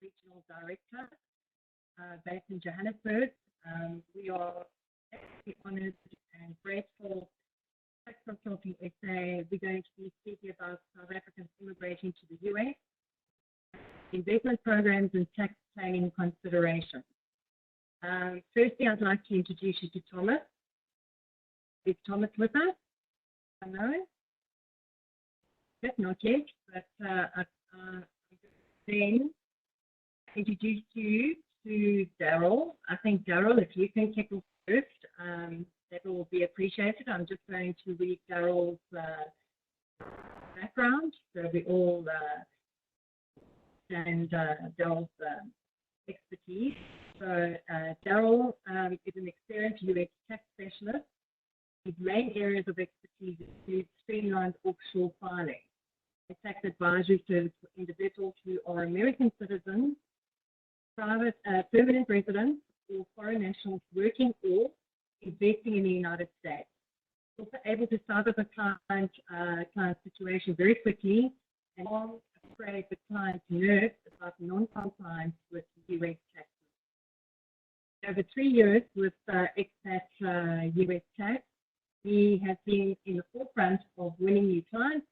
Regional Director based in Johannesburg. We are honored and grateful. Tax Consulting SA, we're going to be speaking about South Africans immigrating to the US, investment programs and tax planning considerations. Firstly, I'd like to introduce you to Thomas. Is Thomas with us? Hello? Not yet, but then introduce you to Daryl. I think, Daryl, if you can kick off first, that will be appreciated. I'm just going to read Daryl's background so we all understand Daryl's expertise. So Daryl is an experienced US tax specialist. His main areas of expertise include streamlined offshore filing, a tax advisory service for individuals who are American citizens, private permanent residents, or foreign nationals working or investing in the United States. Also able to start up a client situation very quickly and not afraid the client's nerves about non-compliance with US taxes. Over 3 years with expat US tax, he has been in the forefront of winning new clients,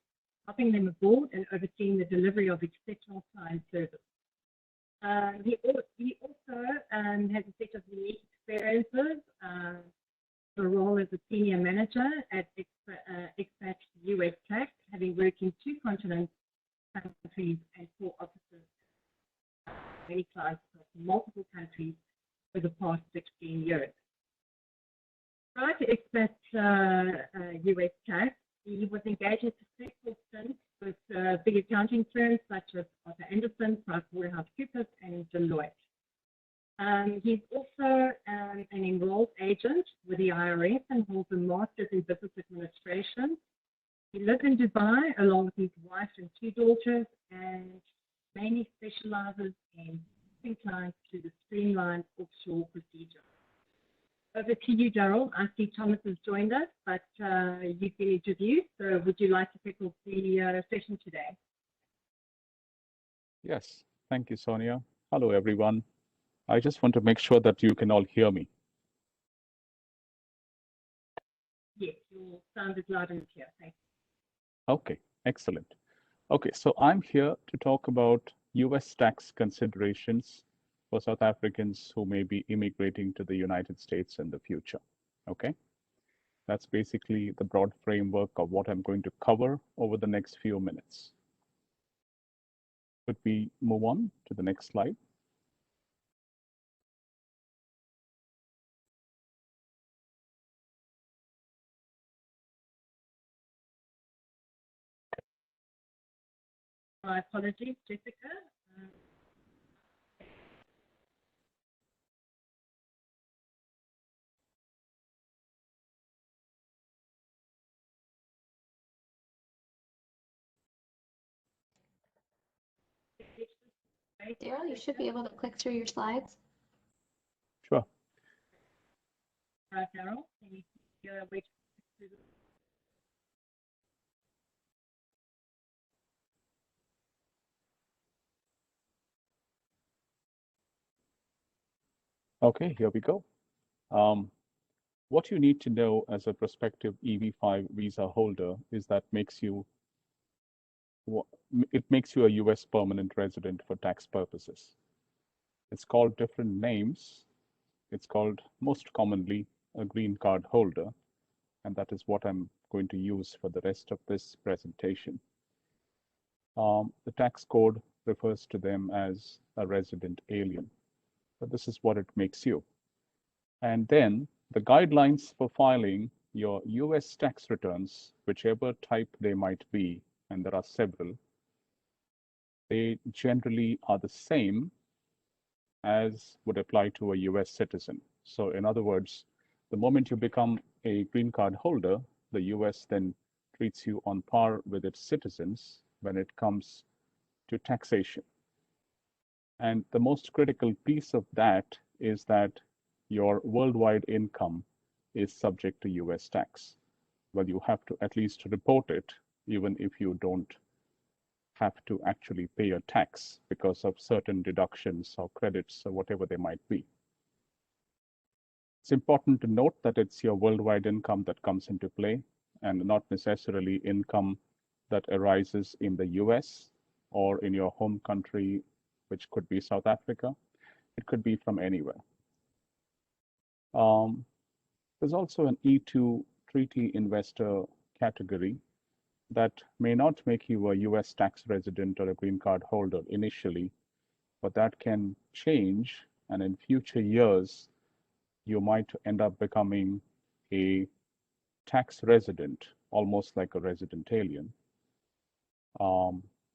helping them aboard, and overseeing the delivery of exceptional client service. He also has a set of unique experiences, a role as a senior manager at expat US tax, having worked in 2 continents, countries, and 4 offices. Many clients across multiple countries for the past 16 years. Prior to expat US tax, he was engaged in successful stints with big accounting firms such as Arthur Andersen, PricewaterhouseCoopers, and Deloitte. He's also an enrolled agent with the IRS and holds a master's in business administration. He lives in Dubai along with his wife and 2 daughters, and mainly specializes in helping clients through the streamlined offshore procedure. Over to you, Daryl. I see Thomas has joined us, but you've been introduced, so would you like to pick up the session today? Yes, thank you, Sonia. Hello, everyone. I just want to make sure that you can all hear me. Yes, your sound is loud and clear. Thank you. Okay, excellent. Okay, so I'm here to talk about US tax considerations for South Africans who may be immigrating to the United States in the future. Okay, that's basically the broad framework of what I'm going to cover over the next few minutes. Could we move on to the next slide? My apologies, Jessica. Daryl, you should be able to click through your slides. Sure. Daryl, can you wait through the... Okay, here we go. What you need to know as a prospective EB-5 visa holder is that it makes you a US permanent resident for tax purposes. It's called different names. It's called most commonly a green card holder, and that is what I'm going to use for the rest of this presentation. The tax code refers to them as a resident alien. So this is what it makes you. And then the guidelines for filing your US tax returns, whichever type they might be, and there are several, they generally are the same as would apply to a US citizen. So in other words, the moment you become a green card holder, the US then treats you on par with its citizens when it comes to taxation. And the most critical piece of that is that your worldwide income is subject to US tax. Well, you have to at least report it, even if you don't have to actually pay a tax because of certain deductions or credits or whatever they might be. It's important to note that it's your worldwide income that comes into play and not necessarily income that arises in the US or in your home country, which could be South Africa. It could be from anywhere. There's also an E2 treaty investor category that may not make you a US tax resident or a green card holder initially, but that can change, and in future years, you might end up becoming a tax resident, almost like a resident alien,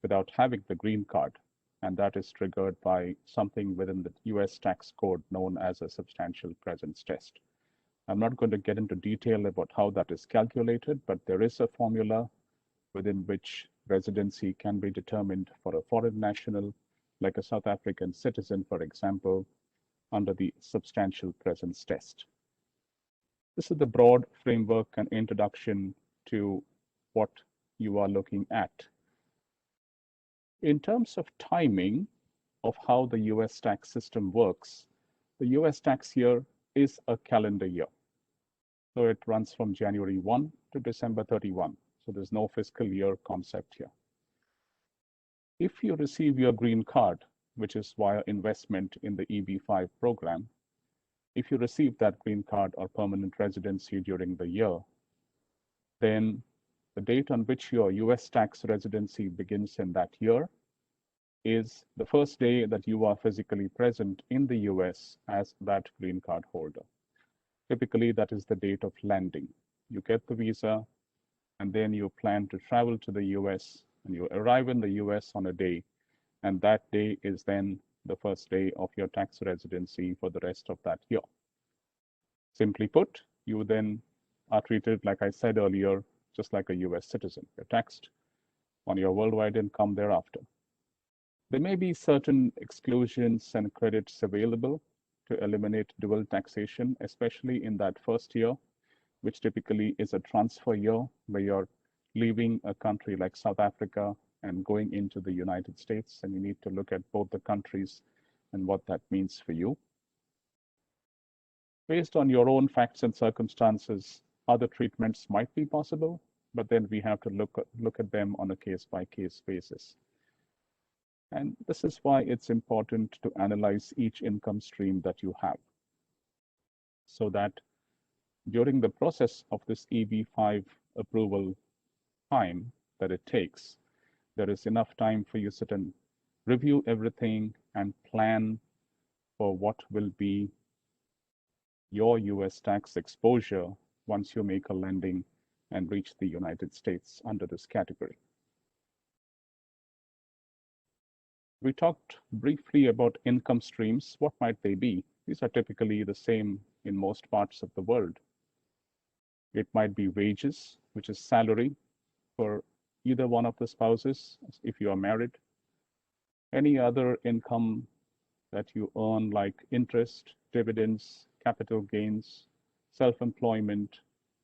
without having the green card. And that is triggered by something within the US tax code known as a substantial presence test. I'm not going to get into detail about how that is calculated, but there is a formula within which residency can be determined for a foreign national, like a South African citizen, for example, under the substantial presence test. This is the broad framework and introduction to what you are looking at. In terms of timing of how the US tax system works, the US tax year is a calendar year. So it runs from January 1 to December 31. So there's no fiscal year concept here. If you receive your green card, which is via investment in the EB-5 program, if you receive that green card or permanent residency during the year, then the date on which your US tax residency begins in that year is the first day that you are physically present in the US as that green card holder. Typically, that is the date of landing. You get the visa, and then you plan to travel to the US, and you arrive in the US on a day, and that day is then the first day of your tax residency for the rest of that year. Simply put, you then are treated, like I said earlier, just like a US citizen. You're taxed on your worldwide income thereafter. There may be certain exclusions and credits available to eliminate dual taxation, especially in that first year, which typically is a transfer year where you're leaving a country like South Africa and going into the United States, and you need to look at both the countries and what that means for you. Based on your own facts and circumstances, other treatments might be possible, but then we have to look at them on a case-by-case basis. And this is why it's important to analyze each income stream that you have, so that during the process of this EB-5 approval time that it takes, there is enough time for you to sit and review everything and plan for what will be your US tax exposure once you make a landing and reach the United States under this category. We talked briefly about income streams. What might they be? These are typically the same in most parts of the world. It might be wages, which is salary for either one of the spouses if you are married. Any other income that you earn, like interest, dividends, capital gains, self-employment,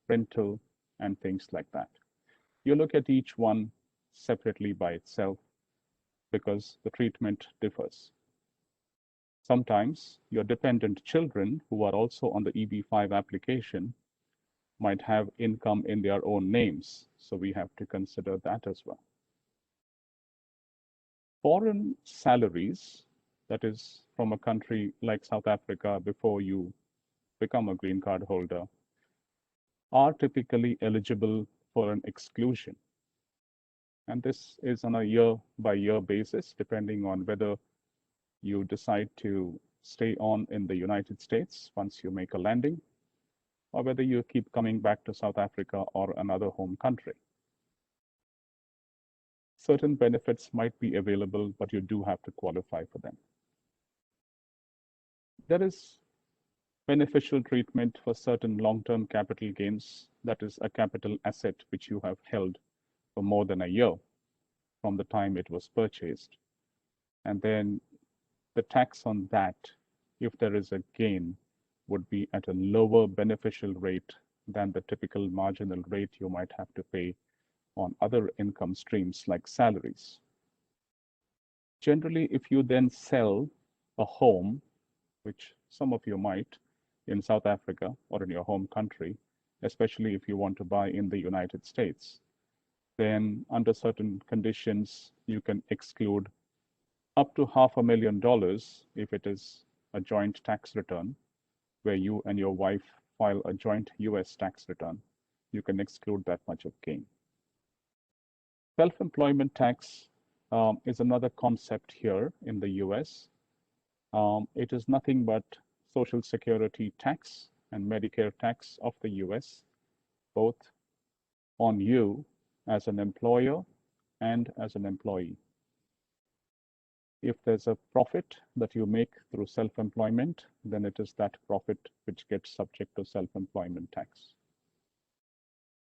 rental, and things like that. You look at each one separately by itself because the treatment differs. Sometimes your dependent children who are also on the EB-5 application might have income in their own names, so we have to consider that as well. Foreign salaries, that is from a country like South Africa before you become a green card holder, are typically eligible for an exclusion. And this is on a year-by-year basis, depending on whether you decide to stay on in the United States once you make a landing, or whether you keep coming back to South Africa or another home country. Certain benefits might be available, but you do have to qualify for them. There is beneficial treatment for certain long-term capital gains, that is a capital asset which you have held for more than a year from the time it was purchased. And then the tax on that, if there is a gain, would be at a lower beneficial rate than the typical marginal rate you might have to pay on other income streams like salaries. Generally, if you then sell a home, which some of you might in South Africa or in your home country, especially if you want to buy in the United States, then under certain conditions, you can exclude up to $500,000 if it is a joint tax return, where you and your wife file a joint US tax return. You can exclude that much of gain. Self-employment tax is another concept here in the US. It is nothing but Social Security tax and Medicare tax of the US, both on you as an employer and as an employee. If there's a profit that you make through self-employment, then it is that profit which gets subject to self-employment tax.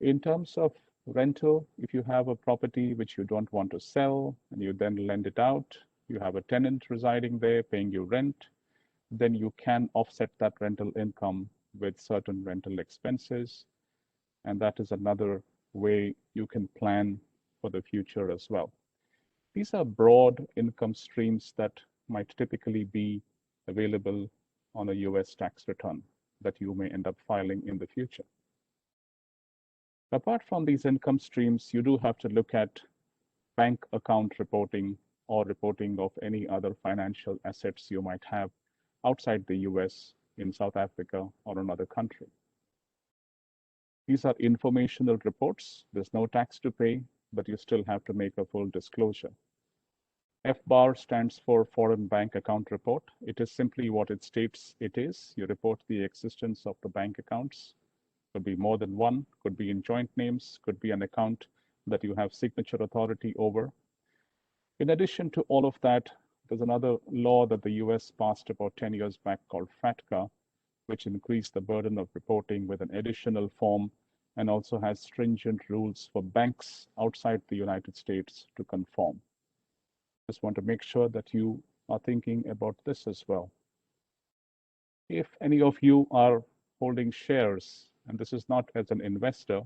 In terms of rental, if you have a property which you don't want to sell and you then lend it out, you have a tenant residing there paying you rent, then you can offset that rental income with certain rental expenses. And that is another way you can plan for the future as well. These are broad income streams that might typically be available on a US tax return that you may end up filing in the future. Apart from these income streams, you do have to look at bank account reporting or reporting of any other financial assets you might have outside the US, in South Africa, or another country. These are informational reports. There's no tax to pay, but you still have to make a full disclosure. FBAR stands for Foreign Bank Account Report. It is simply what it states it is. You report the existence of the bank accounts. Could be more than one, could be in joint names, could be an account that you have signature authority over. In addition to all of that, there's another law that the US passed about 10 years back called FATCA, which increased the burden of reporting with an additional form and also has stringent rules for banks outside the United States to conform. Just want to make sure that you are thinking about this as well. If any of you are holding shares, and this is not as an investor,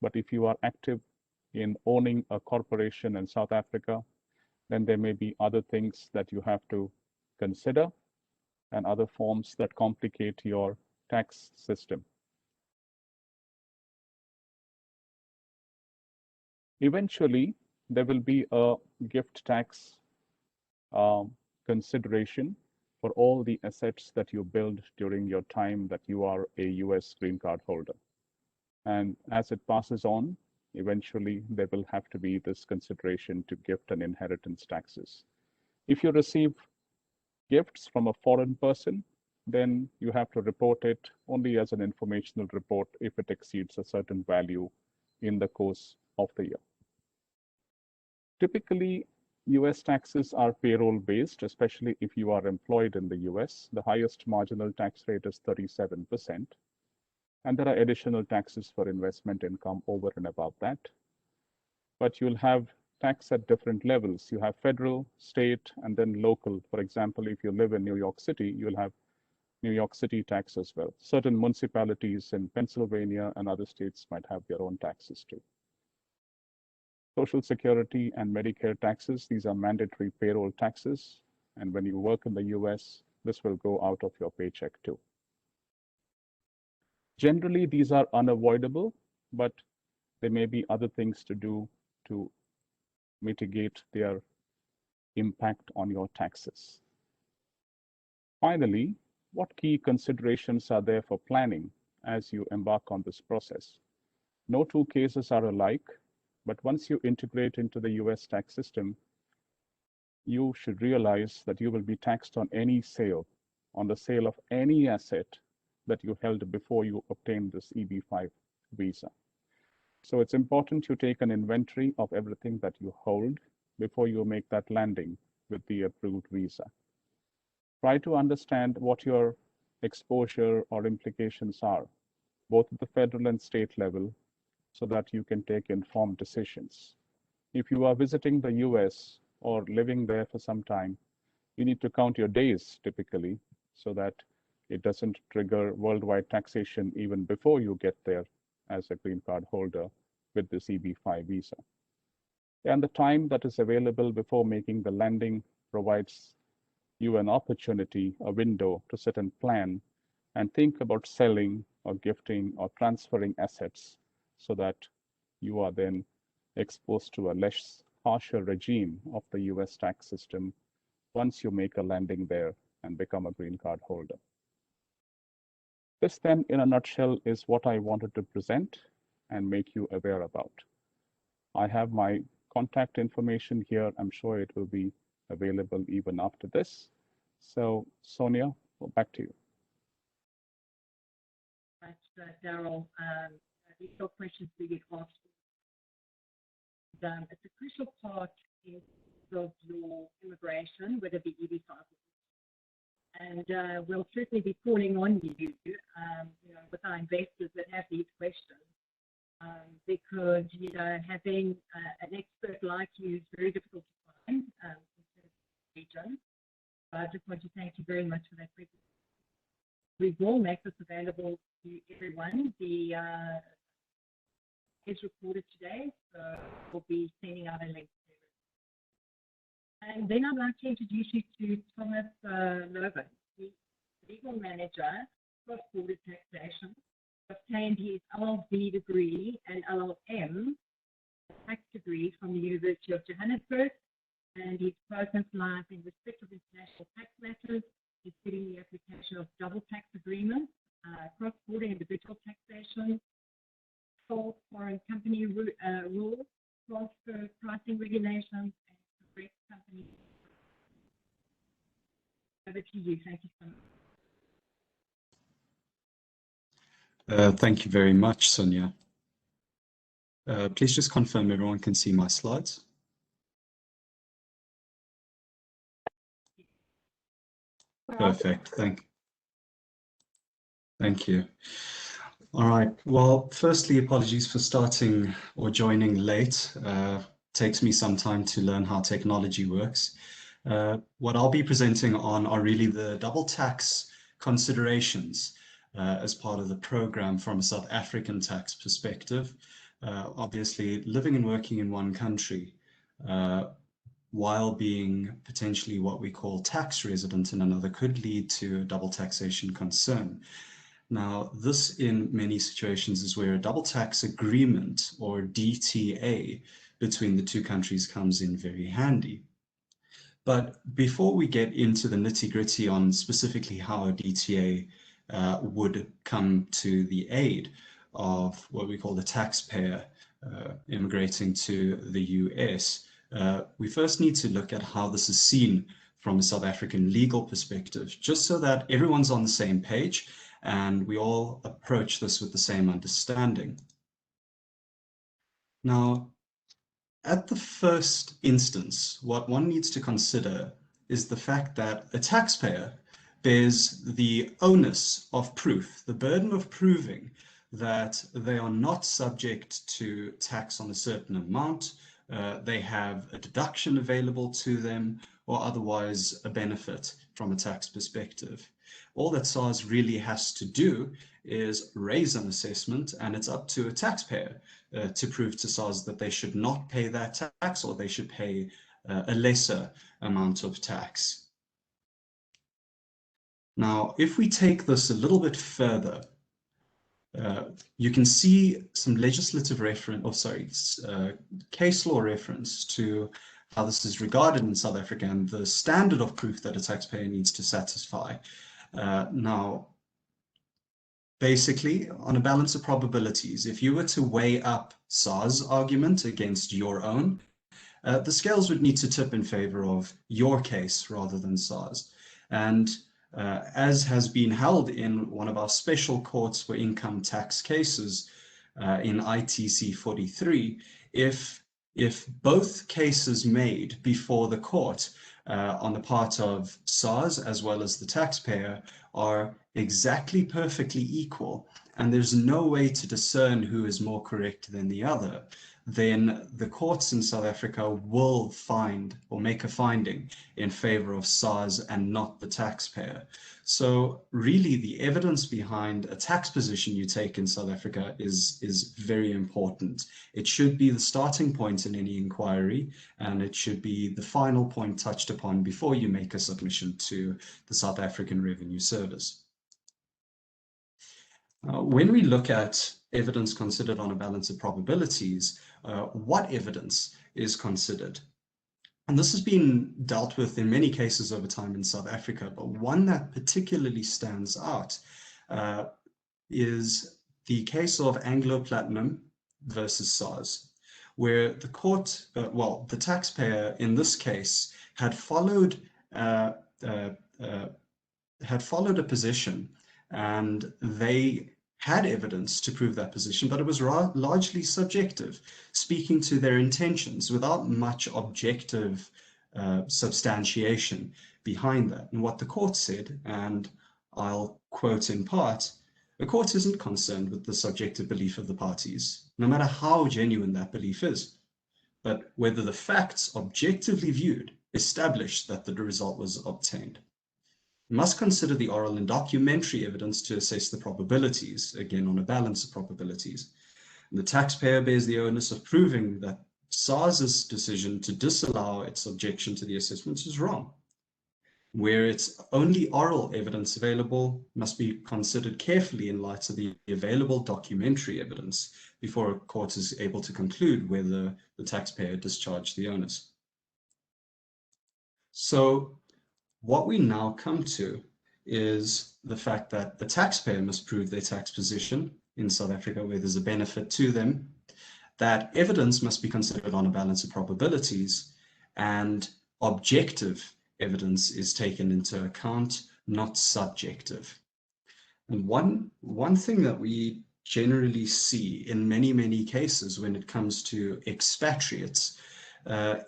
but if you are active in owning a corporation in South Africa, then there may be other things that you have to consider and other forms that complicate your tax system. Eventually, there will be a gift tax consideration for all the assets that you build during your time that you are a US green card holder. And as it passes on, eventually there will have to be this consideration to gift and inheritance taxes. If you receive gifts from a foreign person, then you have to report it only as an informational report if it exceeds a certain value in the course of the year. Typically, US taxes are payroll-based, especially if you are employed in the US. The highest marginal tax rate is 37%. And there are additional taxes for investment income over and above that. But you'll have tax at different levels. You have federal, state, and then local. For example, if you live in New York City, you'll have New York City tax as well. Certain municipalities in Pennsylvania and other states might have their own taxes too. Social Security and Medicare taxes, these are mandatory payroll taxes. And when you work in the US, this will go out of your paycheck too. Generally, these are unavoidable, but there may be other things to do to mitigate their impact on your taxes. Finally, what key considerations are there for planning as you embark on this process? No two cases are alike, but once you integrate into the US tax system, you should realize that you will be taxed on any sale, on the sale of any asset that you held before you obtained this EB-5 visa. So it's important you take an inventory of everything that you hold before you make that landing with the approved visa. Try to understand what your exposure or implications are, both at the federal and state level, so that you can take informed decisions. If you are visiting the US or living there for some time, you need to count your days typically so that it doesn't trigger worldwide taxation even before you get there as a green card holder with this EB-5 visa. And the time that is available before making the landing provides you an opportunity, a window to sit and plan and think about selling or gifting or transferring assets so that you are then exposed to a less harsher regime of the US tax system once you make a landing there and become a green card holder. This then, in a nutshell, is what I wanted to present and make you aware about. I have my contact information here. I'm sure it will be available even after this. So, Sonia, back to you. Right, Daryl, these are questions we get asked. It's a crucial part of your immigration, whether it be EB5. And we'll certainly be calling on you, with our investors that have these questions, because, having an expert like you is very difficult to find in this region. So I just want to thank you very much for that presentation. We will make this available to everyone. The is recorded today, so we'll be sending out a link to it. And then I'd like to introduce you to Thomas Logan, the legal manager for cross-border taxation. Obtained his LLB degree and LLM tax degree from the University of Johannesburg, and his focus lies in respect of international tax matters, including the application of double tax agreements, cross-border individual taxation, foreign company rules, transfer pricing regulations, and correct company. Over to you. Thank you so much. Thank you very much, Sonia. Please just confirm everyone can see my slides. Perfect. Thank you. All right. Well, firstly, apologies for starting or joining late. Takes me some time to learn how technology works. What I'll be presenting on are really the double tax considerations as part of the program from a South African tax perspective. Obviously, living and working in one country while being potentially what we call tax resident in another could lead to a double taxation concern. Now, this in many situations is where a double tax agreement or DTA between the two countries comes in very handy. But before we get into the nitty-gritty on specifically how a DTA would come to the aid of what we call the taxpayer immigrating to the US, we first need to look at how this is seen from a South African legal perspective, just so that everyone's on the same page and we all approach this with the same understanding. Now, at the first instance, what one needs to consider is the fact that a taxpayer bears the onus of proof, the burden of proving that they are not subject to tax on a certain amount, they have a deduction available to them, or otherwise a benefit from a tax perspective. All that SARS really has to do is raise an assessment, and it's up to a taxpayer to prove to SARS that they should not pay that tax, or they should pay a lesser amount of tax. Now, if we take this a little bit further, you can see some legislative reference, case law reference to how this is regarded in South Africa and the standard of proof that a taxpayer needs to satisfy. Now, basically, on a balance of probabilities, if you were to weigh up SARS' argument against your own, the scales would need to tip in favor of your case rather than SARS. And as has been held in one of our special courts for income tax cases in ITC 43, if both cases made before the court on the part of SARS as well as the taxpayer are exactly perfectly equal and there's no way to discern who is more correct than the other, then the courts in South Africa will find or make a finding in favor of SARS and not the taxpayer. So really the evidence behind a tax position you take in South Africa is very important. It should be the starting point in any inquiry, and it should be the final point touched upon before you make a submission to the South African Revenue Service. When we look at evidence considered on a balance of probabilities, what evidence is considered? And this has been dealt with in many cases over time in South Africa, but one that particularly stands out is the case of Anglo Platinum versus SARS, where the court, the taxpayer in this case had followed a position, and they had evidence to prove that position, but it was largely subjective, speaking to their intentions without much objective substantiation behind that. And what the court said, and I'll quote in part, the court isn't concerned with the subjective belief of the parties, no matter how genuine that belief is, but whether the facts objectively viewed establish that the result was obtained. Must consider the oral and documentary evidence to assess the probabilities, again on a balance of probabilities. And the taxpayer bears the onus of proving that SARS's decision to disallow its objection to the assessments is wrong. Where it's only oral evidence available must be considered carefully in light of the available documentary evidence before a court is able to conclude whether the taxpayer discharged the onus. So what we now come to is the fact that the taxpayer must prove their tax position in South Africa where there's a benefit to them. That evidence must be considered on a balance of probabilities, and objective evidence is taken into account, not subjective. And one thing that we generally see in many cases when it comes to expatriates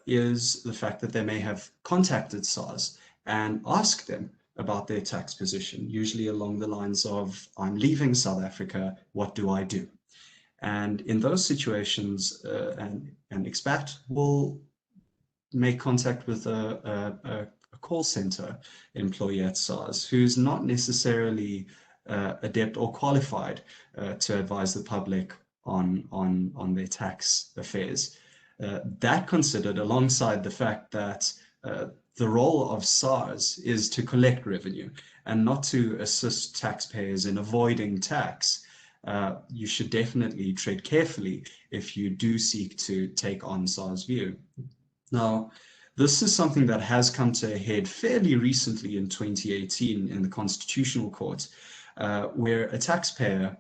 is the fact that they may have contacted SARS and ask them about their tax position, usually along the lines of, I'm leaving South Africa, what do I do? And in those situations, an expat will make contact with a call center employee at SARS who's not necessarily adept or qualified to advise the public on their tax affairs. That considered alongside the fact that the role of SARS is to collect revenue and not to assist taxpayers in avoiding tax. You should definitely tread carefully if you do seek to take on SARS view. Now, this is something that has come to a head fairly recently in 2018 in the Constitutional Court, where a taxpayer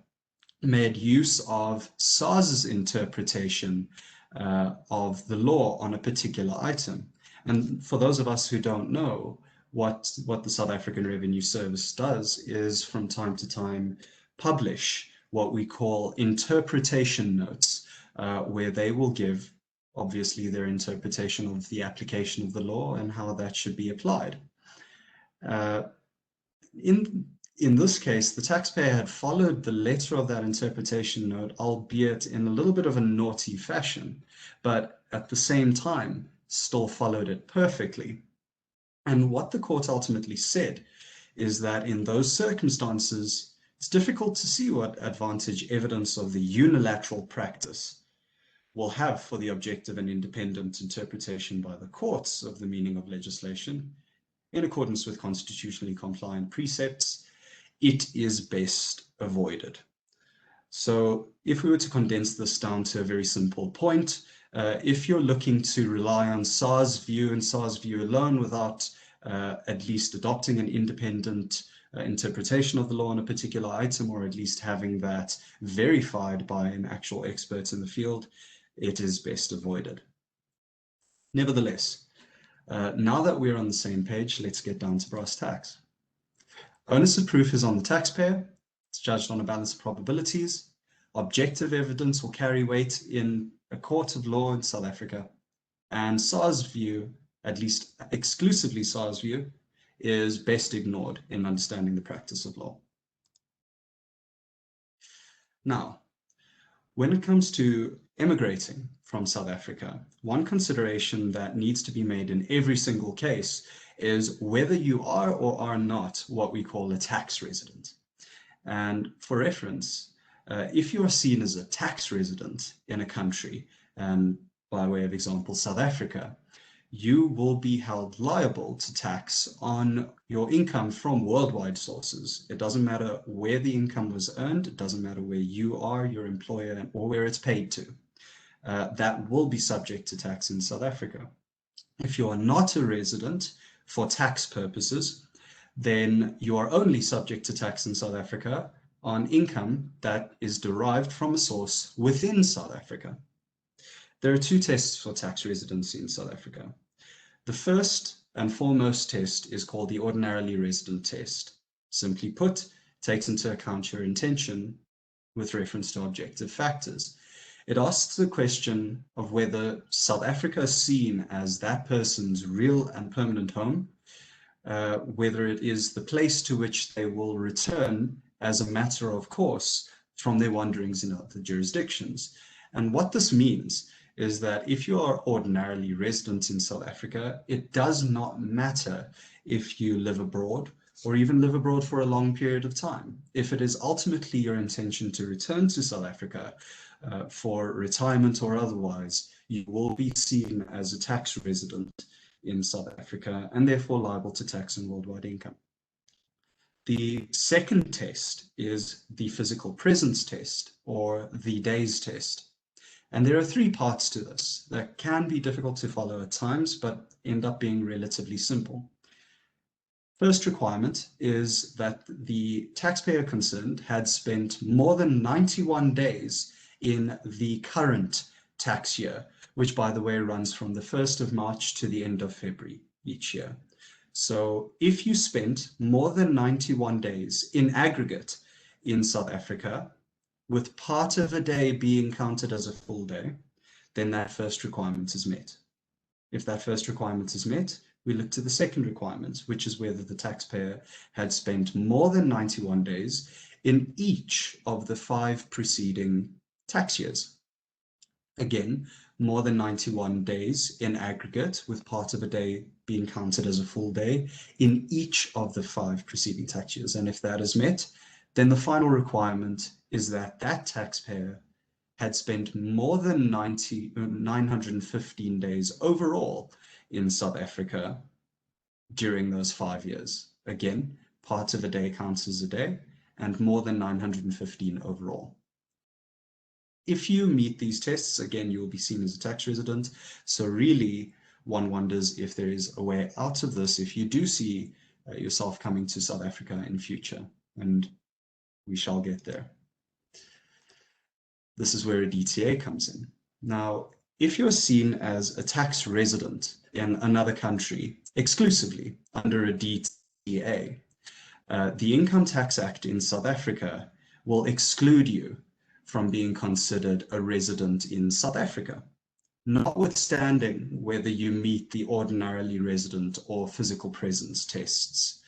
made use of SARS's interpretation of the law on a particular item. And for those of us who don't know, what the South African Revenue Service does is from time to time publish what we call interpretation notes, where they will give obviously their interpretation of the application of the law and how that should be applied. In this case, the taxpayer had followed the letter of that interpretation note, albeit in a little bit of a naughty fashion, but at the same time still followed it perfectly. And what the court ultimately said is that in those circumstances, it's difficult to see what advantage evidence of the unilateral practice will have for the objective and independent interpretation by the courts of the meaning of legislation in accordance with constitutionally compliant precepts. It is best avoided. So if we were to condense this down to a very simple point, if you're looking to rely on SARS view and SARS view alone without at least adopting an independent interpretation of the law on a particular item, or at least having that verified by an actual expert in the field, it is best avoided. Nevertheless, now that we're on the same page, let's get down to brass tacks. Onus of proof is on the taxpayer. It's judged on a balance of probabilities. Objective evidence will carry weight in a court of law in South Africa. And SARS view, at least exclusively SARS view, is best ignored in understanding the practice of law. Now, when it comes to immigrating from South Africa, one consideration that needs to be made in every single case is whether you are or are not what we call a tax resident. And for reference, if you are seen as a tax resident in a country, and by way of example, South Africa, you will be held liable to tax on your income from worldwide sources. It doesn't matter where the income was earned, it doesn't matter where you are, your employer, or where it's paid to. That will be subject to tax in South Africa. If you are not a resident for tax purposes, then you are only subject to tax in South Africa on income that is derived from a source within South Africa. There are two tests for tax residency in South Africa. The first and foremost test is called the ordinarily resident test. Simply put, takes into account your intention with reference to objective factors. It asks the question of whether South Africa is seen as that person's real and permanent home, whether it is the place to which they will return as a matter of course from their wanderings in other jurisdictions. And what this means is that if you are ordinarily resident in South Africa, it does not matter if you live abroad or even live abroad for a long period of time. If it is ultimately your intention to return to South Africa for retirement or otherwise, you will be seen as a tax resident in South Africa and therefore liable to tax on worldwide income. The second test is the physical presence test, or the days test. And there are three parts to this that can be difficult to follow at times, but end up being relatively simple. First requirement is that the taxpayer concerned had spent more than 91 days in the current tax year, which, by the way, runs from the 1st of March to the end of February each year. So if you spent more than 91 days in aggregate in South Africa, with part of a day being counted as a full day, then that first requirement is met. If that first requirement is met, we look to the second requirement, which is whether the taxpayer had spent more than 91 days in each of the 5 preceding tax years. Again, more than 91 days in aggregate, with part of a day being counted as a full day in each of the 5 preceding tax years. And if that is met, then the final requirement is that that taxpayer had spent more than 915 days overall in South Africa during those 5 years. Again, part of a day counts as a day, and more than 915 overall. If you meet these tests, again, you will be seen as a tax resident. So really, one wonders if there is a way out of this if you do see yourself coming to South Africa in future, and we shall get there. This is where a DTA comes in. Now, if you're seen as a tax resident in another country exclusively under a DTA, the Income Tax Act in South Africa will exclude you from being considered a resident in South Africa, notwithstanding whether you meet the ordinarily resident or physical presence tests.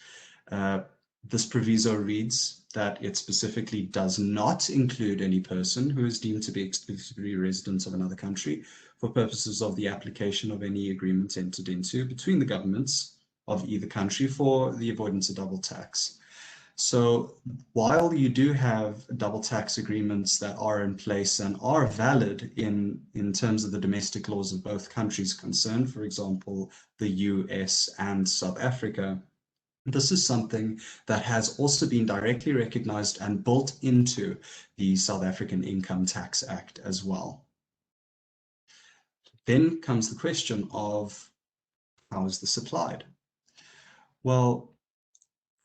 This proviso reads that it specifically does not include any person who is deemed to be exclusively resident of another country for purposes of the application of any agreement entered into between the governments of either country for the avoidance of double tax. So while you do have double tax agreements that are in place and are valid in terms of the domestic laws of both countries concerned, for example, the US and South Africa, this is something that has also been directly recognized and built into the South African Income Tax Act as well. Then comes the question of how is this applied? Well,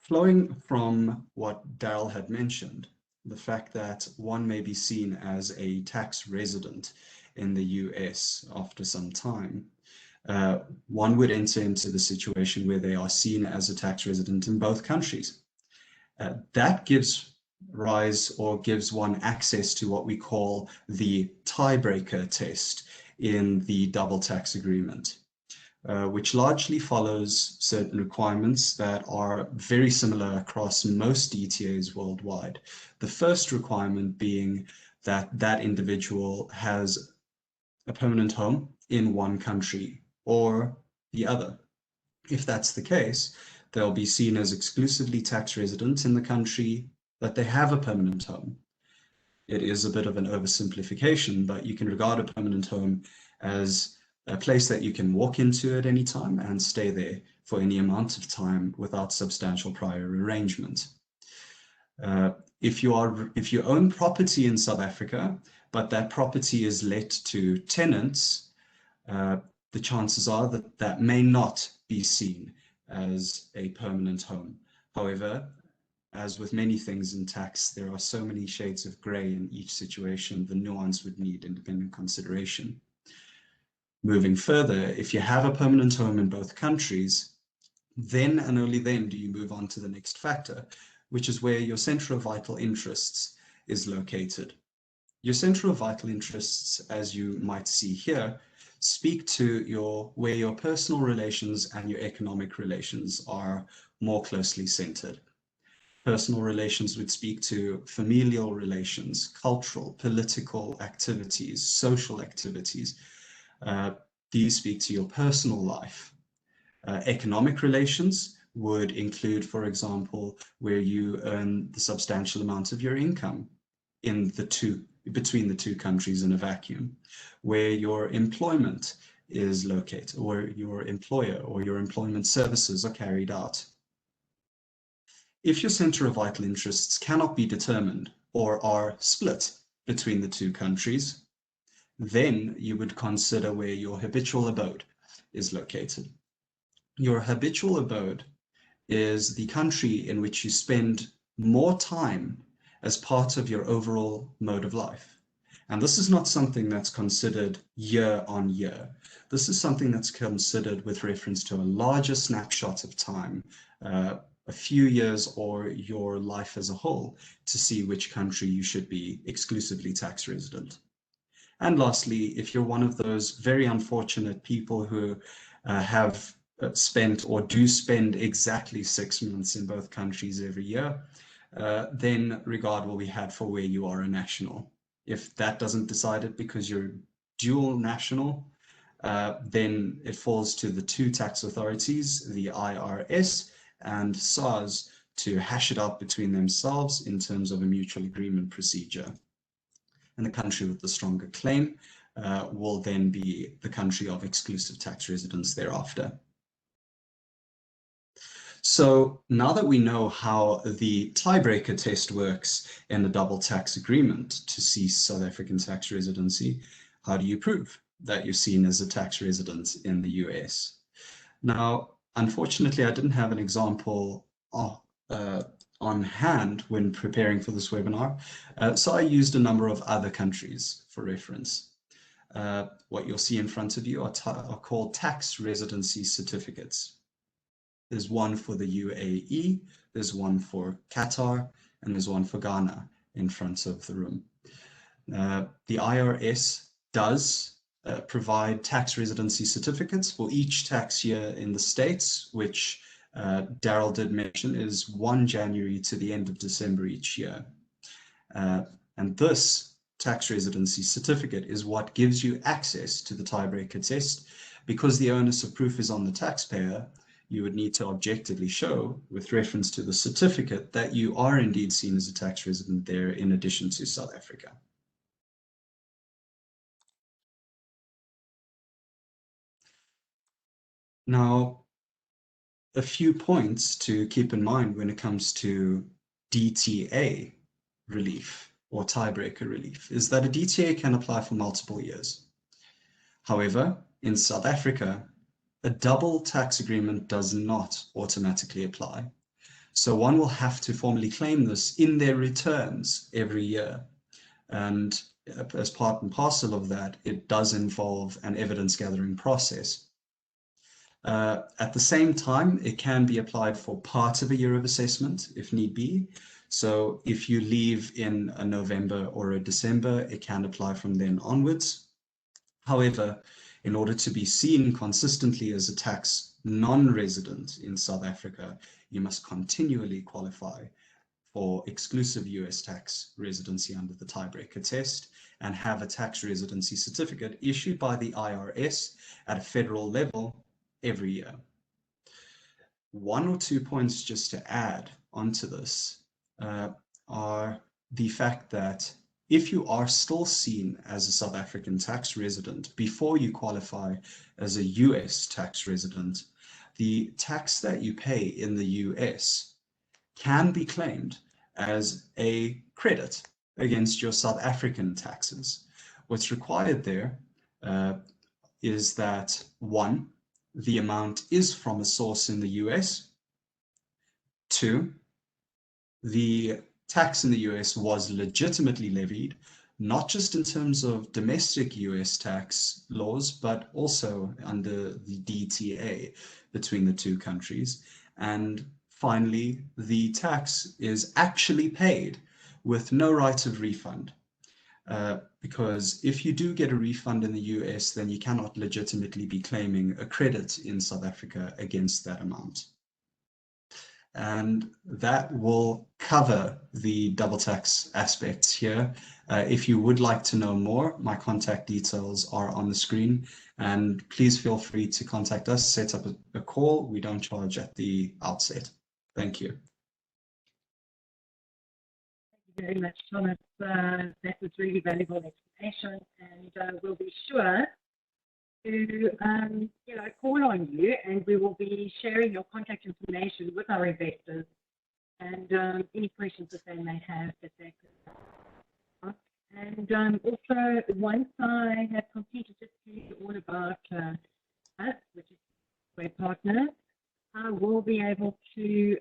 flowing from what Daryl had mentioned, the fact that one may be seen as a tax resident in the US after some time, one would enter into the situation where they are seen as a tax resident in both countries. That gives rise or gives one access to what we call the tiebreaker test in the double tax agreement. which largely follows certain requirements that are very similar across most DTAs worldwide. The first requirement being that that individual has a permanent home in one country or the other. If that's the case, they'll be seen as exclusively tax resident in the country that they have a permanent home. It is a bit of an oversimplification, but you can regard a permanent home as a place that you can walk into at any time and stay there for any amount of time without substantial prior arrangement. If you own property in South Africa, but that property is let to tenants, the chances are that that may not be seen as a permanent home. However, as with many things in tax, there are so many shades of gray in each situation, the nuance would need independent consideration. Moving further, if you have a permanent home in both countries, then and only then do you move on to the next factor, which is where your centre of vital interests is located. Your centre of vital interests, as you might see here, speak to where your personal relations and your economic relations are more closely centered. Personal relations would speak to familial relations, cultural, political activities, social activities. These speak to your personal life. Economic relations would include, for example, where you earn the substantial amount of your income between the two countries in a vacuum, where your employment is located, or your employer or your employment services are carried out. If your centre of vital interests cannot be determined or are split between the two countries, then you would consider where your habitual abode is located. Your habitual abode is the country in which you spend more time as part of your overall mode of life. And this is not something that's considered year on year. This is something that's considered with reference to a larger snapshot of time, a few years or your life as a whole, to see which country you should be exclusively tax resident. And lastly, if you're one of those very unfortunate people who have spent or do spend exactly 6 months in both countries every year, then regard what we had for where you are a national. If that doesn't decide it because you're dual national, then it falls to the two tax authorities, the IRS and SARS, to hash it out between themselves in terms of a mutual agreement procedure. And the country with the stronger claim will then be the country of exclusive tax residence thereafter. So now that we know how the tiebreaker test works in the double tax agreement to cease South African tax residency, how do you prove that you're seen as a tax resident in the US? Now, unfortunately, I didn't have an example on hand when preparing for this webinar, so I used a number of other countries for reference. What you'll see in front of you are called tax residency certificates. There's one for the UAE, there's one for Qatar, and there's one for Ghana in front of the room. The IRS does provide tax residency certificates for each tax year in the States, which Daryl did mention is 1 January to the end of December each year. And this tax residency certificate is what gives you access to the tiebreaker test. Because the onus of proof is on the taxpayer, you would need to objectively show, with reference to the certificate, that you are indeed seen as a tax resident there in addition to South Africa. Now, a few points to keep in mind when it comes to DTA relief or tiebreaker relief is that a DTA can apply for multiple years. However, in South Africa, a double tax agreement does not automatically apply. So one will have to formally claim this in their returns every year. And as part and parcel of that, it does involve an evidence gathering process. At the same time, it can be applied for part of a year of assessment if need be. So if you leave in a November or a December, it can apply from then onwards. However, In order to be seen consistently as a tax non-resident in South Africa, you must continually qualify for exclusive US tax residency under the tiebreaker test and have a tax residency certificate issued by the IRS at a federal level every year. One or two points just to add onto this are the fact that if you are still seen as a South African tax resident before you qualify as a US tax resident, the tax that you pay in the US can be claimed as a credit against your South African taxes. What's required there is that, one, the amount is from a source in the US. Two, the tax in the US was legitimately levied, not just in terms of domestic US tax laws, but also under the DTA between the two countries. And finally, the tax is actually paid with no right of refund. Because if you do get a refund in the US, then you cannot legitimately be claiming a credit in South Africa against that amount. And that will cover the double tax aspects here. If you would like to know more, my contact details are on the screen, and please feel free to contact us, set up a call. We don't charge at the outset. Thank you. Very much, Thomas. That was really valuable explanation, and we'll be sure to call on you, and we will be sharing your contact information with our investors and any questions that they may have that they could ask. And also, once I have completed just to you all about us, which is our partner, I will be able to,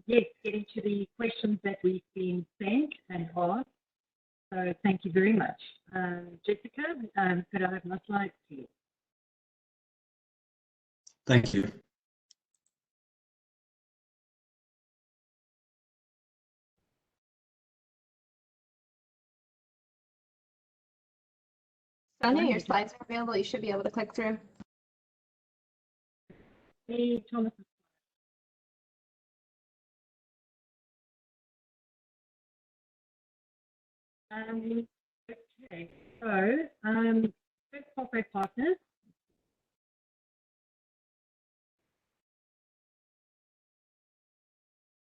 get into the questions that we've been sent and asked. So thank you very much. Jessica, could I have my slides, please? Thank you. Sonia, your slides are available. You should be able to click through. Hey, Thomas. Okay, so first corporate partners.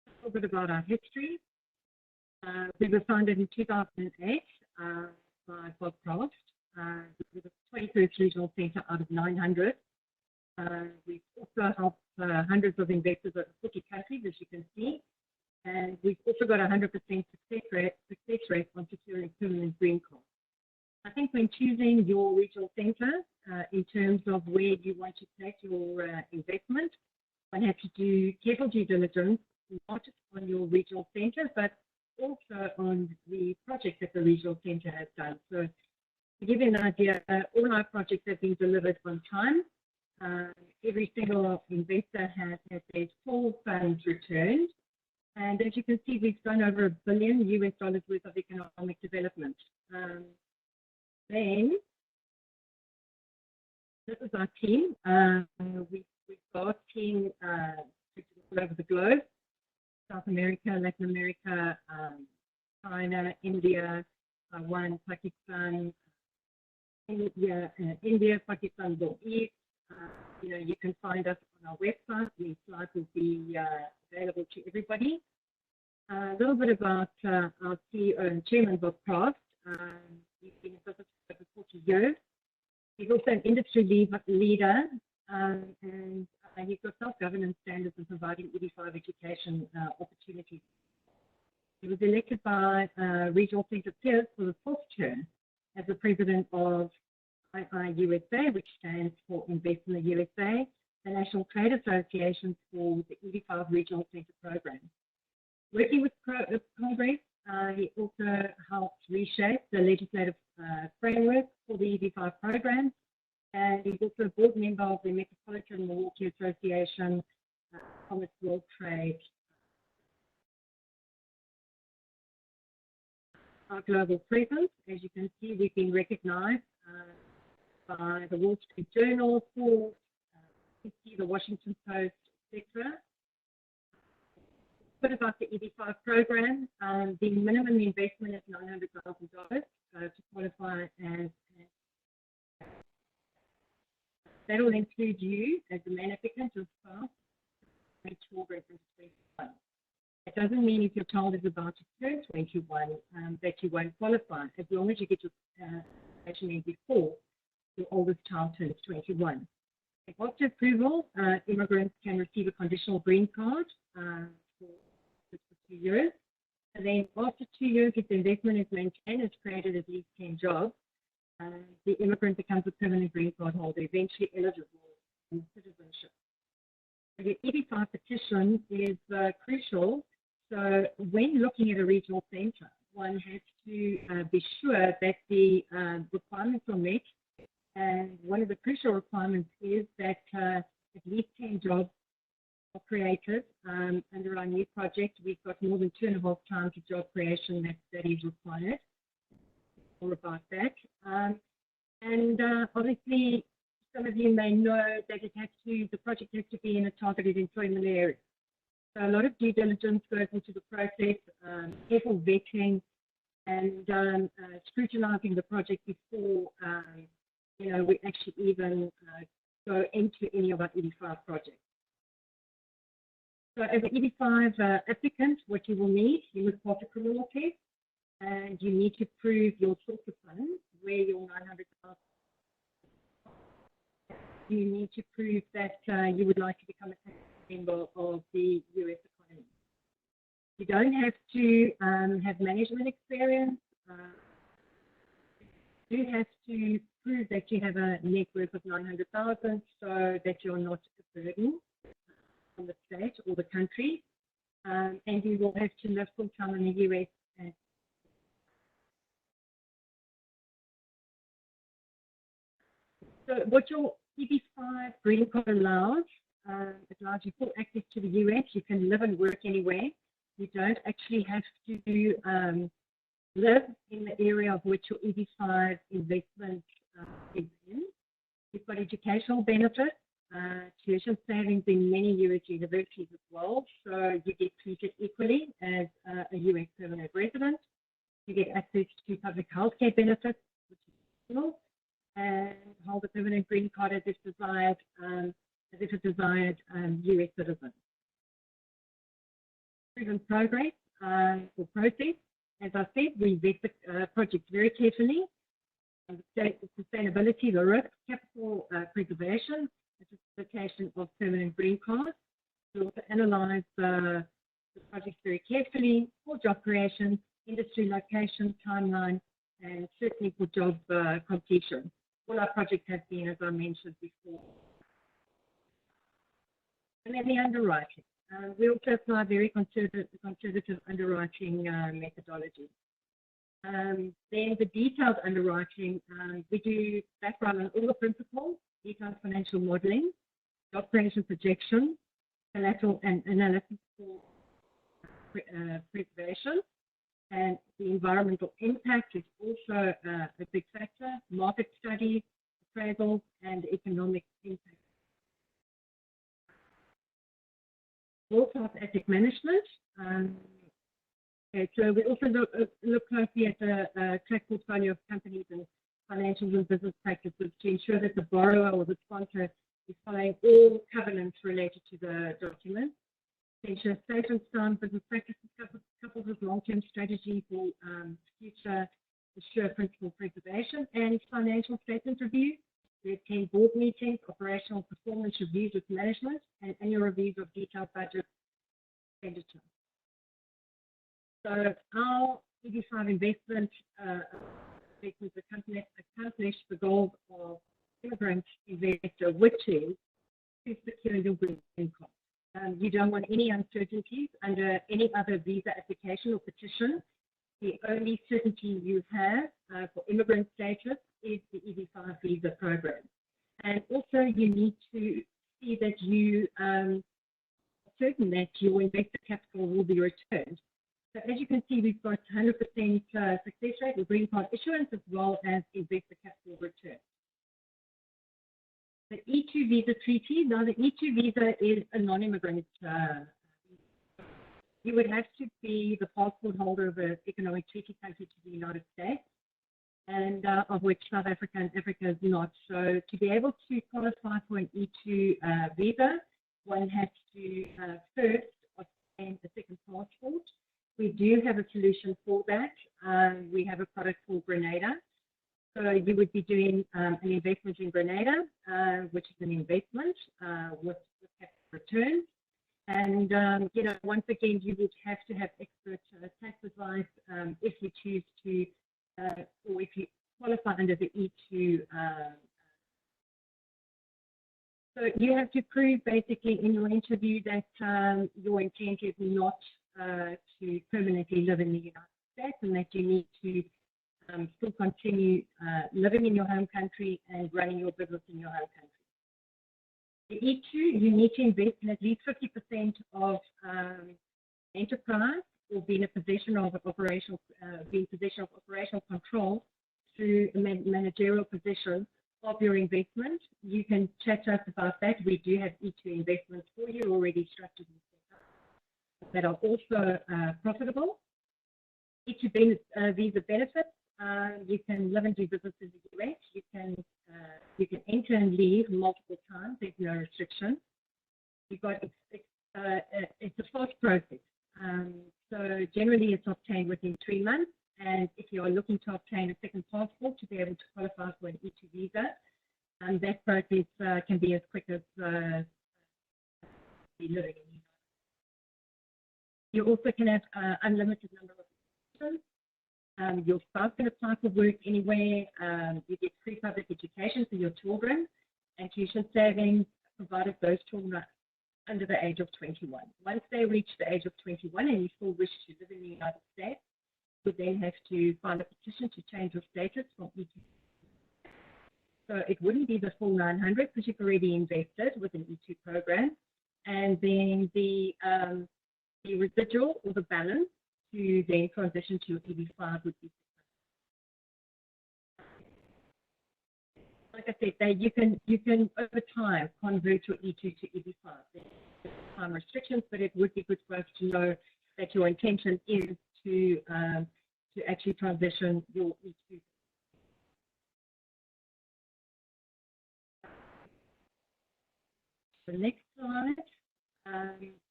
A little bit about our history. We were founded in 2008 by Bob Croft. With a 21st regional centre out of 900. We've also helped hundreds of investors over 40 countries, as you can see. And we've also got a 100% success rate on securing permanent green cards. I think when choosing your regional centre, in terms of where you want to place your investment, one has to do careful due diligence, not just on your regional centre, but also on the project that the regional centre has done. So to give you an idea, all our projects have been delivered on time. Every single investor has had their full funds returned. And as you can see, we've done over $1 billion US worth of economic development. Then, this is our team. We've got a team all over the globe: South America, Latin America, China, India, Taiwan, Pakistan, India, Pakistan, Middle East. You can find us on our website. The slides will be available to everybody. A little bit about our CEO and Chairman, Bob Croft. He's been in business for over 40 years. He's also an industry leader, and he's got self-governance standards in providing EB5 education opportunities. He was elected by Regional Centre Peers for the 4th term as the president of IIUSA, which stands for Invest in the USA, the National Trade Association for the EB5 Regional Centre Program. Working with Congress, he also helped reshape the legislative framework for the EB5 program, and he's also a board member of the Metropolitan Milwaukee Association, Commerce World Trade. Our global presence, as you can see, we've been recognized by the Wall Street Journal, Forbes, the Washington Post, etc. A bit about the EB-5 program. The minimum investment is $900,000 to qualify as. That will include you as the main applicant, your spouse, reach for reference 21. It doesn't mean if your child is about to turn 21 that you won't qualify, as long as you get your application in before your oldest child turns 21. After approval, immigrants can receive a conditional green card for 2 years. And then after 2 years, if the investment is maintained, it's created at least 10 jobs, the immigrant becomes a permanent green card holder, eventually eligible for citizenship. So the EB-5 petition is crucial. So when looking at a regional centre, one has to be sure that the requirements are met. And one of the crucial requirements is that at least 10 jobs are created under our new project. We've got more than 2.5 times the job creation that is required. More about that. And obviously, some of you may know that the project has to be in a targeted employment area. So a lot of due diligence goes into the process, careful vetting, and scrutinizing the project before we actually even go into any of our EB-5 projects. So as an EB-5 applicant, what you will need, you will pass a criminal test, and you need to prove your source of funds, where your $900,000. You need to prove that you would like to become a member of the U.S. economy. You don't have to have management experience. You have to prove that you have a net worth of $900,000 so that you're not a burden on the state or the country. And you will have to live full time in the U.S. So what your EB-5 green card allows, it allows you full access to the U.S. You can live and work anywhere. You don't actually have to live in the area of which your EB-5 investment is in. You've got educational benefits, tuition savings in many U.S. universities as well, so you get treated equally as a U.S. permanent resident. You get access to public health care benefits, which is optional, and hold a permanent green card as if a desired U.S. citizen. Proven progress or process. As I said, we vet the project very carefully. The sustainability, the risk, capital preservation, the justification of permanent green cards. We also analyze the project very carefully for job creation, industry location, timeline, and certainly for job completion. All our projects have been, as I mentioned before. And then the underwriting. We also apply very conservative underwriting methodology. Then the detailed underwriting, we do background on all the principles, detailed financial modeling, job creation projection, collateral and analysis for preservation, and the environmental impact is also a big factor, market studies, appraisals, and economic impact. World-class asset management. So we also look closely at the track portfolio of companies and financial and business practices to ensure that the borrower or the sponsor is following all covenants related to the document. To ensure safe and sound business practices coupled with long-term strategy for future assure principal preservation and financial statement review. We attend board meetings, operational performance reviews with management, and annual reviews of detailed budget expenditure. So our EB-5 investment accomplish the goals of immigrant investor, which is to secure your green card. You don't want any uncertainties under any other visa application or petition. The only certainty you have for immigrant status is the EB-5 visa program. And also you need to see that you are certain that your investor capital will be returned. So as you can see, we've got 100% success rate with green card issuance as well as investor capital return. the E2 visa treaty. Now, the E2 visa is a non-immigrant. You would have to be the passport holder of an economic treaty country to the United States, and of which South Africa and Africa is not. So to be able to qualify for an E2 visa, one has to first obtain a second passport. We do have a solution for that. We have a product called Grenada. So you would be doing an investment in Grenada, which is an investment with capital returns. And, you know, once again, you would have to have expert tax advice if you choose to, or if you qualify under the E2. So you have to prove basically in your interview that your intent is not to permanently live in the United States, and that you need to still continue living in your home country and running your business in your home country. The E2, you need to invest in at least 50% of enterprise or be in a position of operational, control through a managerial position of your investment. You can chat to us about that. We do have E2 investments for you already structured and set up that are also profitable. E2 visa benefits. You can live and do business in the US. You can enter and leave multiple times. There's no restriction. It's a fast process. So generally, it's obtained within 3 months. And if you are looking to obtain a second passport to be able to qualify for an E2 visa, that process can be as quick as living in the United States. You also can have unlimited number of options. Your spouse can apply for work anywhere. You get free public education for your children and tuition savings, provided those children are under the age of 21. Once they reach the age of 21 and you still wish to live in the United States, you then have to file a petition to change your status from E2. So it wouldn't be the full 900 because you've already invested with an E2 program, and then the residual or the balance to then transition to EB5 would be. Like I said, you can over time convert your E2 to EB5. There's time restrictions, but it would be good for us to know that your intention is to actually transition your E2. The next slide,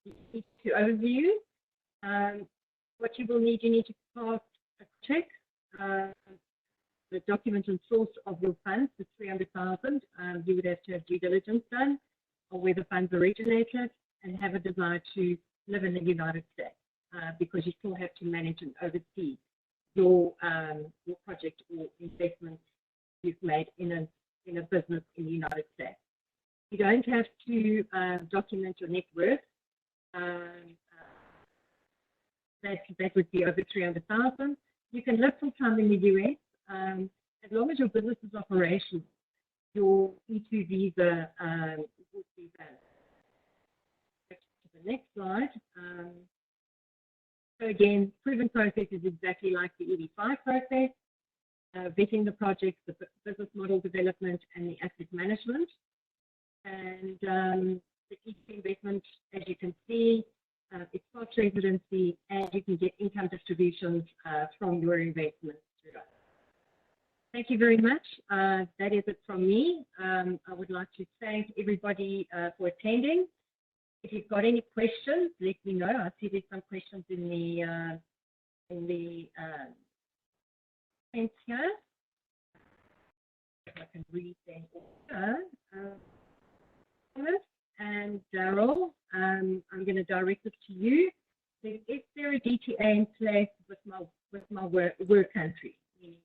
the E2 overview. What you will need, you need to pass a check, the document and source of your funds, the 300,000. You would have to have due diligence done on where the funds originated and have a desire to live in the United States because you still have to manage and oversee your project or investment you've made in a business in the United States. You don't have to document your net worth. That would be over 300,000. You can live full time in the US as long as your business is operational. Your E2 visa would be valid. To the next slide. So again, proven process is exactly like the EB5 process. Vetting the projects, the business model development, and the asset management. And the E2 investment, as you can see, it's fast residency, and you can get income distributions from your investments through us. Thank you very much. That is it from me. I would like to thank everybody for attending. If you've got any questions, let me know. I see there's some questions in the comments here. If I can read them also. And Daryl, I'm going to direct it to you. Is there a DTA in place with my work country, meaning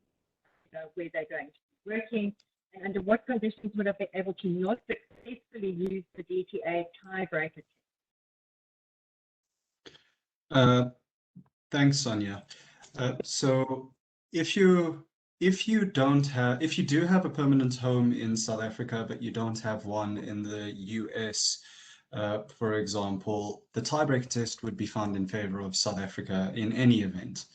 where they're going to be working, and under what conditions would I be able to not successfully use the DTA tiebreaker test? Thanks, Sonia. So if you do have a permanent home in South Africa, but you don't have one in the US, for example, the tiebreaker test would be found in favor of South Africa in any event.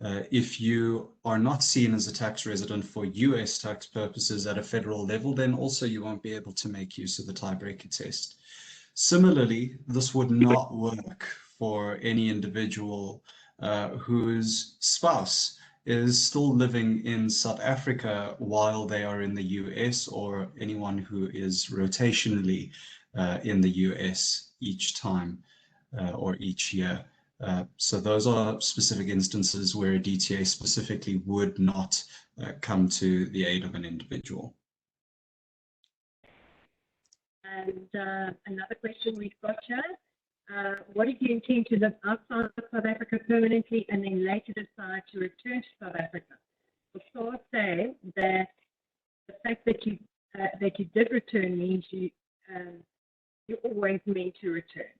If you are not seen as a tax resident for US tax purposes at a federal level, then also you won't be able to make use of the tiebreaker test. Similarly, this would not work for any individual whose spouse is still living in South Africa while they are in the US, or anyone who is rotationally in the US each time or each year. So those are specific instances where a DTA specifically would not come to the aid of an individual. And another question we've got here. What if you intend to live outside of South Africa permanently and then later decide to return to South Africa? The SARS say that the fact that you did return means you're always meant to return.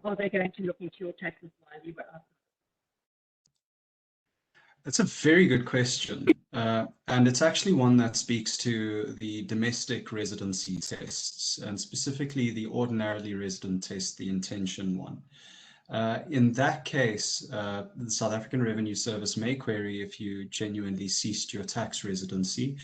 Are they going to look into your taxes while you were outside? That's a very good question. And it's actually one that speaks to the domestic residency tests, and specifically the ordinarily resident test, the intention one. In that case, the South African Revenue Service may query if you genuinely ceased your tax residency,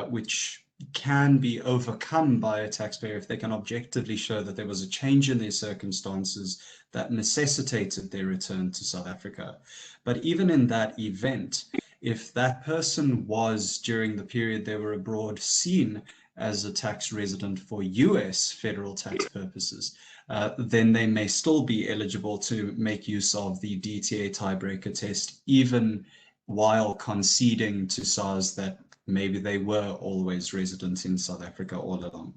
which can be overcome by a taxpayer if they can objectively show that there was a change in their circumstances that necessitated their return to South Africa. But even in that event, if that person was, during the period they were abroad, seen as a tax resident for US federal tax purposes, then they may still be eligible to make use of the DTA tiebreaker test, even while conceding to SARS that maybe they were always resident in South Africa all along.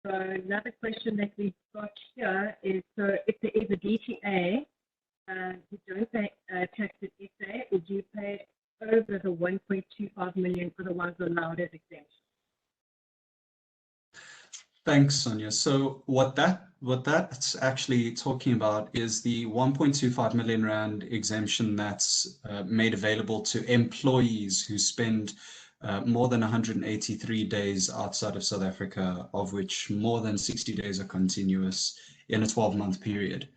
So another question that we've got here is, so if there is a DTA, you don't pay tax at SA, would you pay over the 1.25 million otherwise allowed as exemption? Thanks, Sonia. So what that's actually talking about is the 1.25 million rand exemption that's made available to employees who spend more than 183 days outside of South Africa, of which more than 60 days are continuous in a 12-month period.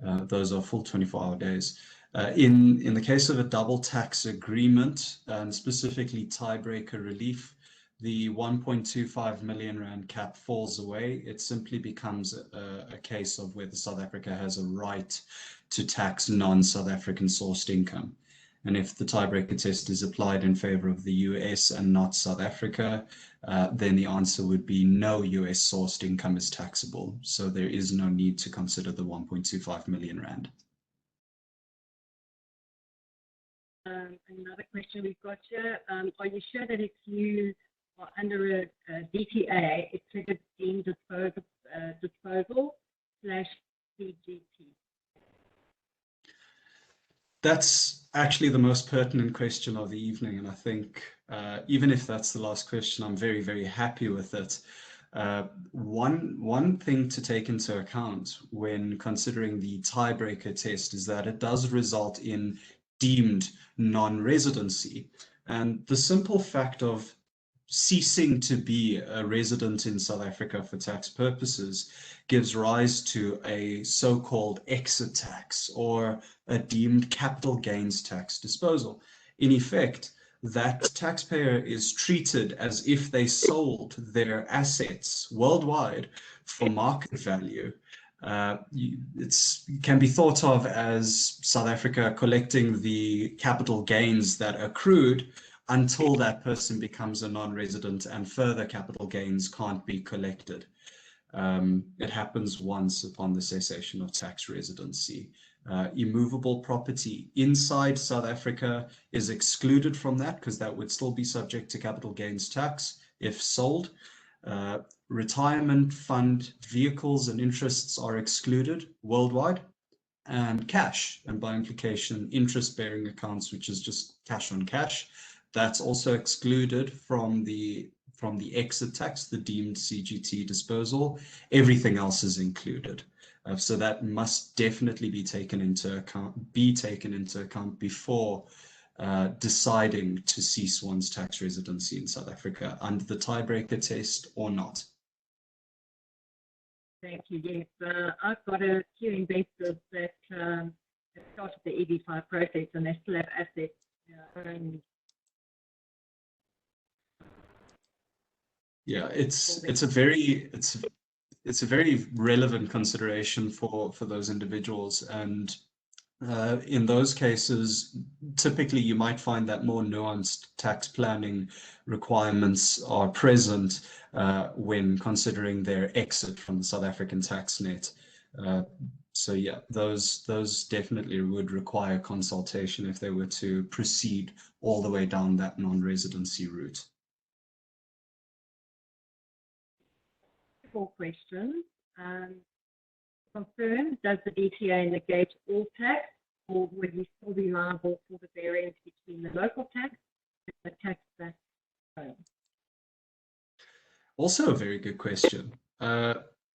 Those are full 24-hour days. In the case of a double tax agreement, and specifically tiebreaker relief, the 1.25 million rand cap falls away. It simply becomes a case of whether South Africa has a right to tax non-South African sourced income. And if the tiebreaker test is applied in favor of the US and not South Africa, then the answer would be no US sourced income is taxable. So there is no need to consider the 1.25 million rand. Another question we've got here, are you sure that if you are under a DTA, it triggers deemed disposal/CGT? That's actually the most pertinent question of the evening, and I think even if that's the last question, I'm very, very happy with it. One thing to take into account when considering the tiebreaker test is that it does result in deemed non-residency, and the simple fact of ceasing to be a resident in South Africa for tax purposes gives rise to a so-called exit tax or a deemed capital gains tax disposal. In effect, that taxpayer is treated as if they sold their assets worldwide for market value. It can be thought of as South Africa collecting the capital gains that accrued until that person becomes a non-resident and further capital gains can't be collected. It happens once upon the cessation of tax residency. Immovable property inside South Africa is excluded from that because that would still be subject to capital gains tax if sold. Retirement fund vehicles and interests are excluded worldwide, and cash, and by implication interest-bearing accounts, which is just cash on cash, that's also excluded from the exit tax, the deemed CGT disposal. Everything else is included. So that must definitely be taken into account before deciding to cease one's tax residency in South Africa under the tiebreaker test or not. Thank you. Yes, I've got a few investors that have started the EB5 process and they still have assets. Yeah, it's a very relevant consideration for those individuals, and in those cases, typically you might find that more nuanced tax planning requirements are present when considering their exit from the South African tax net. So yeah, those definitely would require consultation if they were to proceed all the way down that non-residency route. 4 questions. Confirm, does the DTA negate all tax, or will you still be liable for the variance between the local tax and the tax back home? Also a very good question.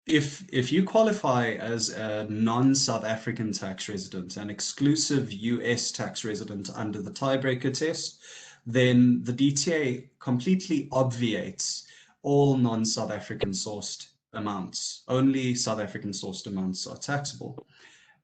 If you qualify as a non-South African tax resident, an exclusive US tax resident under the tiebreaker test, then the DTA completely obviates all non-South African sourced amounts. Only South African sourced amounts are taxable.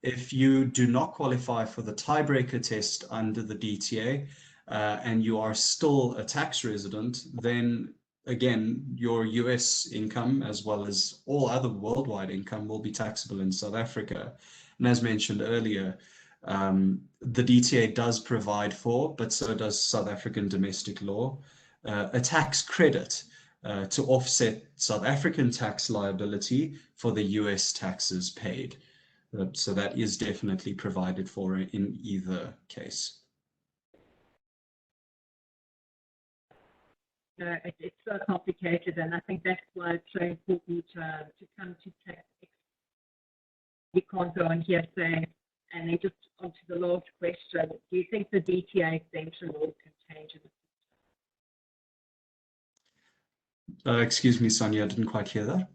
If you do not qualify for the tiebreaker test under the DTA and you are still a tax resident, then again, your US income as well as all other worldwide income will be taxable in South Africa. And as mentioned earlier, the DTA does provide for, but so does South African domestic law, a tax credit to offset South African tax liability for the US taxes paid. So that is definitely provided for in either case. It's so complicated, and I think that's why it's so important to come to tax. You can't go on here saying, and then just onto the last question, do you think the DTA exemption law can change in the future? Excuse me, Sonia, I didn't quite hear that.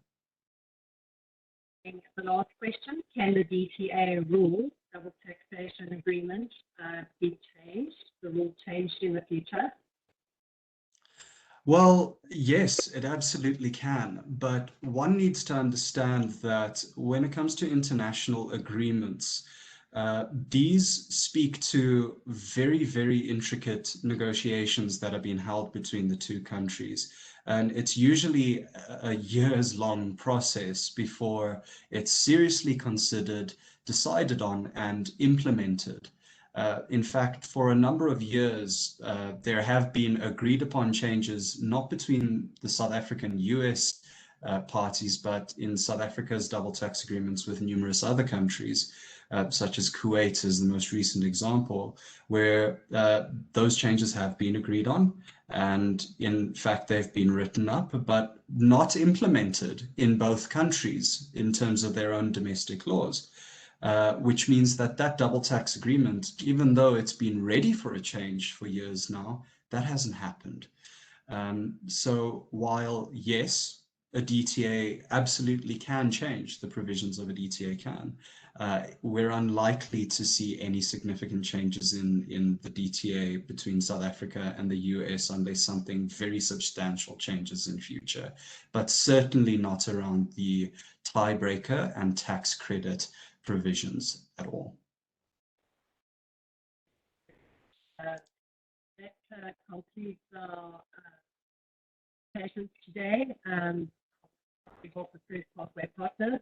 And the last question, can the DTA rule, double taxation agreement, be changed, the rule changed in the future? Well, yes, it absolutely can, but one needs to understand that when it comes to international agreements, these speak to very, very intricate negotiations that are being held between the two countries. And it's usually a years-long process before it's seriously considered, decided on, and implemented. In fact, for a number of years, there have been agreed upon changes, not between the South African US parties, but in South Africa's double tax agreements with numerous other countries, such as Kuwait is the most recent example, where those changes have been agreed on. And in fact, they've been written up, but not implemented in both countries in terms of their own domestic laws. Which means that double tax agreement, even though it's been ready for a change for years now, that hasn't happened. So while, yes, a DTA absolutely can change, the provisions of a DTA can, we're unlikely to see any significant changes in the DTA between South Africa and the US unless something very substantial changes in future, but certainly not around the tiebreaker and tax credit provisions at all. That concludes our session today. We hope the first pathway partners.